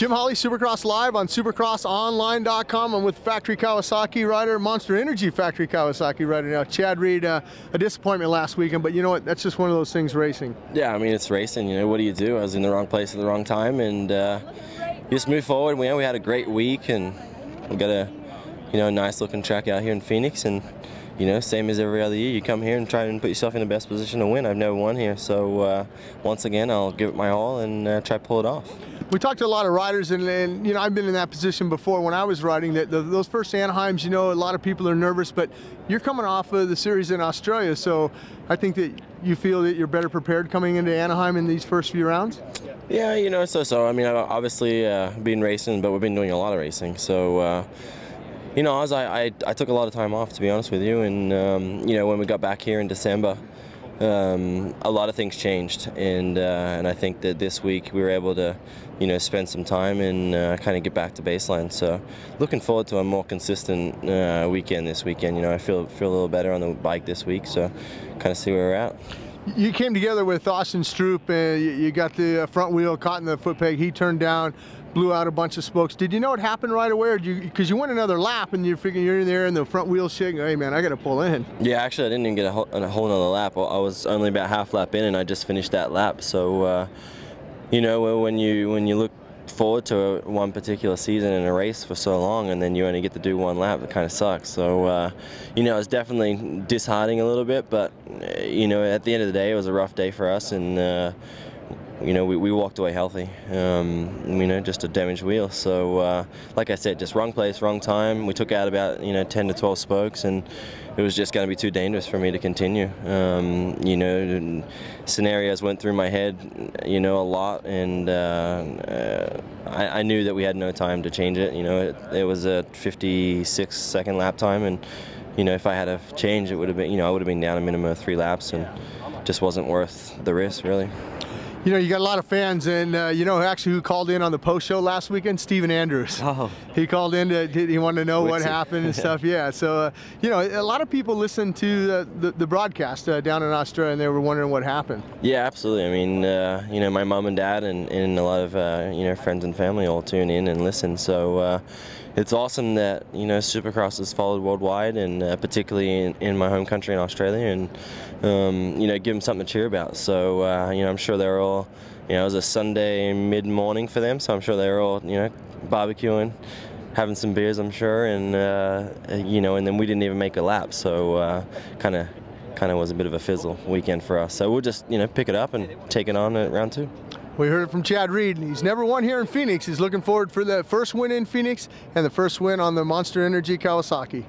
Jim Holley, Supercross Live on supercrossonline.com. I'm with Factory Kawasaki rider, Monster Energy Factory Kawasaki rider now. Chad Reed, a disappointment last weekend, but you know what? That's just one of those things racing. Yeah, I mean, it's racing. You know, what do you do? I was in the wrong place at the wrong time, and just move forward. We had a great week, and we got a nice looking track out here in Phoenix, and same as every other year, you come here and try and put yourself in the best position to win. I've never won here, so once again, I'll give it my all and try to pull it off. We talked to a lot of riders, and I've been in that position before when I was riding. That those first Anaheims, a lot of people are nervous, but you're coming off of the series in Australia, so I think that you feel that you're better prepared coming into Anaheim in these first few rounds. Yeah, so. I mean, I've obviously been racing, but we've been doing a lot of racing, so. I took a lot of time off, to be honest with you, and when we got back here in December, a lot of things changed, and I think that this week we were able to, spend some time and kind of get back to baseline. So, looking forward to a more consistent weekend this weekend. I feel a little better on the bike this week, so kind of see where we're at. You came together with Austin Stroop, and you got the front wheel caught in the foot peg. He turned down, blew out a bunch of spokes. Did you know it happened right away, or because you went another lap and you figure you're in there and the front wheel's shaking? Hey man, I got to pull in. Yeah, actually, I didn't even get a whole another lap. I was only about half lap in, and I just finished that lap. So, when you look forward to one particular season in a race for so long, and then you only get to do one lap, it kind of sucks. So, it's definitely disheartening a little bit, but at the end of the day, it was a rough day for us, and we walked away healthy. Just a damaged wheel. So, like I said, just wrong place, wrong time. We took out about 10 to 12 spokes, and it was just going to be too dangerous for me to continue. Scenarios went through my head, a lot, and I knew that we had no time to change it. It was a 56-second lap time, and if I had to change, it would have been, I would have been down a minimum of 3 laps, and just wasn't worth the risk, really. You got a lot of fans, and actually who called in on the post show last weekend? Steven Andrews. Oh. He called in he wanted to know what happened and stuff. Yeah, so a lot of people listened to the broadcast down in Australia, and they were wondering what happened. Yeah, absolutely. I mean, my mom and dad and a lot of friends and family all tune in and listen. So it's awesome that Supercross is followed worldwide, and particularly in my home country in Australia, and give them something to cheer about. So I'm sure they're all, it was a Sunday mid-morning for them, so I'm sure they were all barbecuing, having some beers, I'm sure, and and then we didn't even make a lap, so kind of was a bit of a fizzle weekend for us. So we'll just pick it up and take it on at round 2. We heard it from Chad Reed. He's never won here in Phoenix. He's looking forward for the first win in Phoenix and the first win on the Monster Energy Kawasaki.